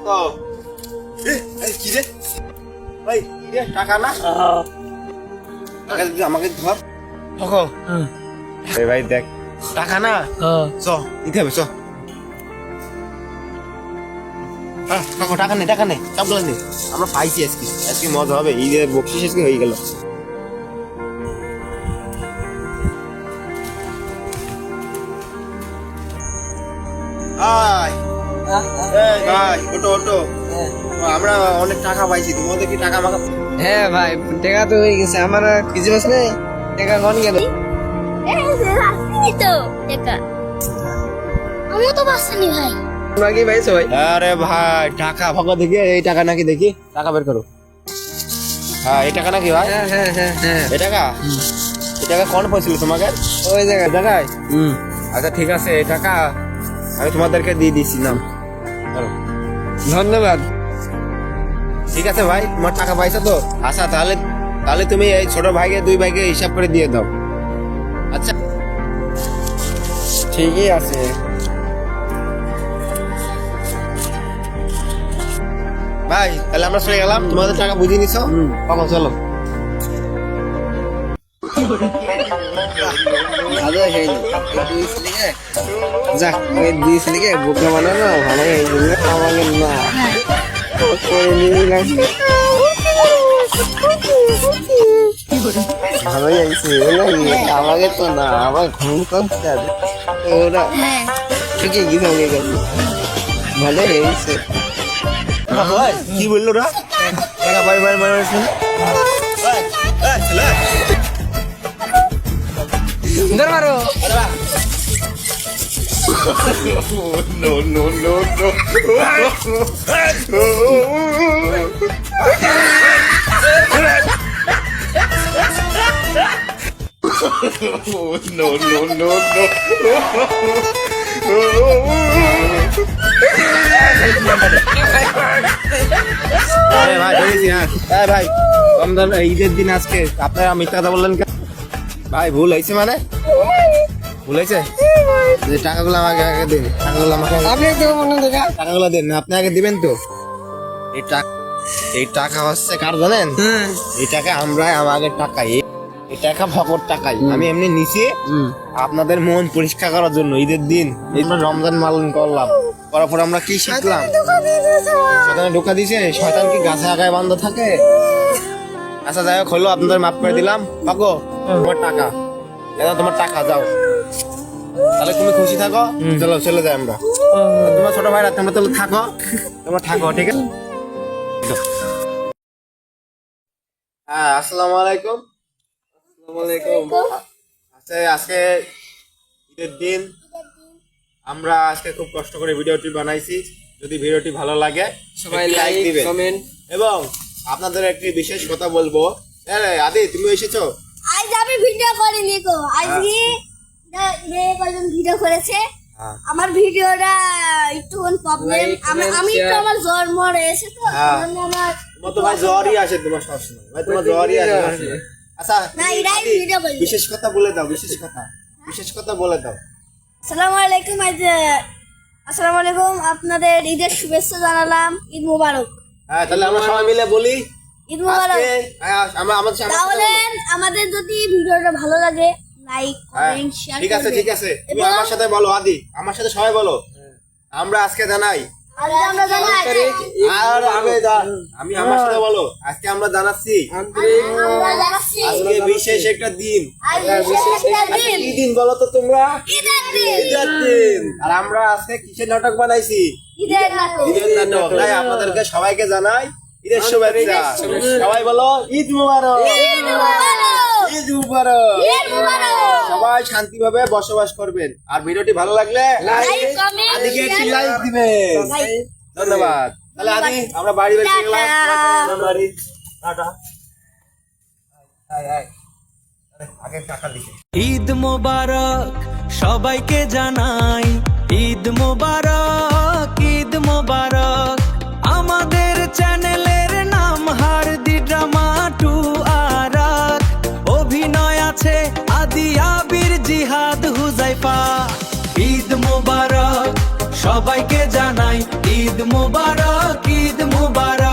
তো কি রে ভাই, কি রে টাকা না? আমাকে ধর ভাই, দেখ টাকা না, চ নিতে হবে, চ টাকা নেই, টাকা নেই, সবগুলো নেই। আমরা পাইছি আজকে, আজকে মজা হবে, ঈদের বকশিস আজকে হয়ে গেল। আমরা অনেক টাকা পাইছি, তোমাদের কি টাকা মাখা? হ্যাঁ ভাই, টাকা তো হয়ে গেছে। আমার কিছু বাস নেই, টাকা কোন গেল? আমিও তো বাসনি ভাই। তোমরা কি পাইছো ভাই? আরে ভাই, টাকা ফাঁকা দেখি, এই টাকা নাকি দেখি, টাকা বের করো। হ্যাঁ, এই টাকা নাকি ভাই? হ্যাঁ হ্যাঁ হ্যাঁ হ্যাঁ। এই টাকা, এই টাকা কোন পয়সা তোমাকে? ওই জায়গায় জায়গায়। আচ্ছা ঠিক আছে, এই টাকা আমি তোমাদেরকে দিয়ে দিচ্ছি, নাম। ধন্যবাদ। ঠিক আছে ভাই, তোমার টাকা পাইছো তো? আচ্ছা তাহলে তাহলে তুমি এই ছোট ভাইকে, দুই ভাইকে হিসাব করে দিয়ে দাও। আচ্ছা ঠিকই আছে। ভাই, তাহলে আমরা চলে গেলাম, তোমাদের টাকা বুঝিয়ে নিছো, বাবা চলো। যাক, ওই দুই ছেলেকে বোকা বানানো ভালো হয়েছিল। আমাকে না করে নিলাম, ভালোই আইছে। আমাকে তো না, আমার ঘুম করতে হবে, ওরা ঠিকই গিয়ে হয়ে গেছে, ভালোই হয়েছে। কি বললো না? টাকা বাড়ি বাড়ি বাড়ি ছেলে, ধর মারো। no no no no no no no ভাই ধরেছি। হ্যাঁ ভাই, রমজান ঈদের দিন আজকে আপনারা মিথ্যা কথা বললেন কেন ভাই? ভুল হয়েছে মানে? ভুল হয়েছে? যে টাকাগুলো আমাকে আগে দিন, টাকাগুলো আমাকে আপনি তো মনে দেখা টাকাগুলো দেন, আপনি আগে দিবেন তো। এই টাকা হচ্ছে কার জানেন? এই টাকা আমরা আমাদের টাকাই, এই টাকা ভকর টাকাই আমি এমনি নিছি আপনাদের মন পরিষ্কার করার জন্য। ঈদের দিন আমরা রমজান পালন করলাম, করার পর আমরা কি শিখলাম? শয়তানে ঢোকা দিয়েছে। শয়তান কি গাছে আগায় বন্ধ থাকে? আচ্ছা যাই হোক, হলো, আপনাদের মাফ করে দিলাম। পাকো তোমার টাকা, এটা তোমার টাকা, যাও। তাহলে তুমি খুশি থাকো, চলো চলে যাই আমরা। তোমার ছোট ভাইরা তোমরা তাহলে থাকো, তোমরা থাকো, ঠিক আছে? হ্যাঁ, আসসালামু আলাইকুম। আচ্ছা, আজকে ঈদের দিন আমরা আজকে খুব কষ্ট করে ভিডিওটি বানাইছি। যদি ভিডিওটি ভালো লাগে সবাই একটি লাইক দিবেন, কমেন্ট, এবং আপনাদের একটি বিশেষ কথা বলবো। আদি, তুমি এসেছো? আজ আমি ভিডিও করিনি গো, আজকে কয়েকজন ভিডিও করেছে। আমার ভিডিওটা একটু প্রবলেম, আমি একটু আমার জ্বর মরে এসে তো আমার তোমার তো ভাই জ্বরই আসে, তোমার সবসময় ভাই, তোমার জ্বরই আসে সবসময়। আচ্ছা না, এটাই ভিডিও করি। বিশেষ কথা বলে দাও, বিশেষ কথা বলে দাও। আসসালামু আলাইকুম। আসসালামু আলাইকুম, আপনাদের ঈদের শুভেচ্ছা জানালাম। ঈদ মুবারক। হ্যাঁ, তাহলে আমরা সবাই মিলে বলি ঈদ মুবারক। তাহলে আজকে আমাদের যদি ভিডিওটা ভালো লাগে লাইক কমেন্ট শেয়ার ঠিক আছে, ঠিক আছে, তুমি আমার সাথে বলো। আদি, আমার সাথে সবাই বলো। আমরা আজকে জানাই, আর আমরা জানাই আর আমি আমার সাথে বলো, আজকে আমরা জানাচ্ছি আমরা জানাচ্ছি আজকে বিশেষ একটা দিন। আজ বিশেষ একটা দিন, কি দিন বলো তো তোমরা? ঈদের দিন। ঈদের দিন। আর আমরা আজকে কিসের নাটক বানাইছি? ঈদের নাটক। ঈদের নাটক। তাই আপনাদেরকে সবাইকে জানাই ঈদের শুভেচ্ছা। সবাই বলো ঈদ মুবারক, ঈদ মুবারক, ঈদ মুবারক। ঈদ মুবারক। সবাই শান্তিভাবে বসবাস করবেন, আর ভিডিওটি ভালো লাগলে লাইক কমেন্ট আদিকে একটি লাইক দিবেন। ধন্যবাদ। তাহলে আদি, আমরা বাড়ি বের চলে গেলাম। টাটা। বাড়ি, টাটা। আগে টাকা লিখে। ঈদ মোবারক সবাইকে জানাই, ঈদ মোবারক, ঈদ মোবারক। আমাদের চ্যানেলের নাম হারদি ড্রামা 2 আরাক। অভিনয় আছে আদি, আবির, জিহাদ, হুজাইফা। ঈদ মোবারক সবাইকে জানাই, ঈদ ঈদ মোবারক ঈদ মোবারক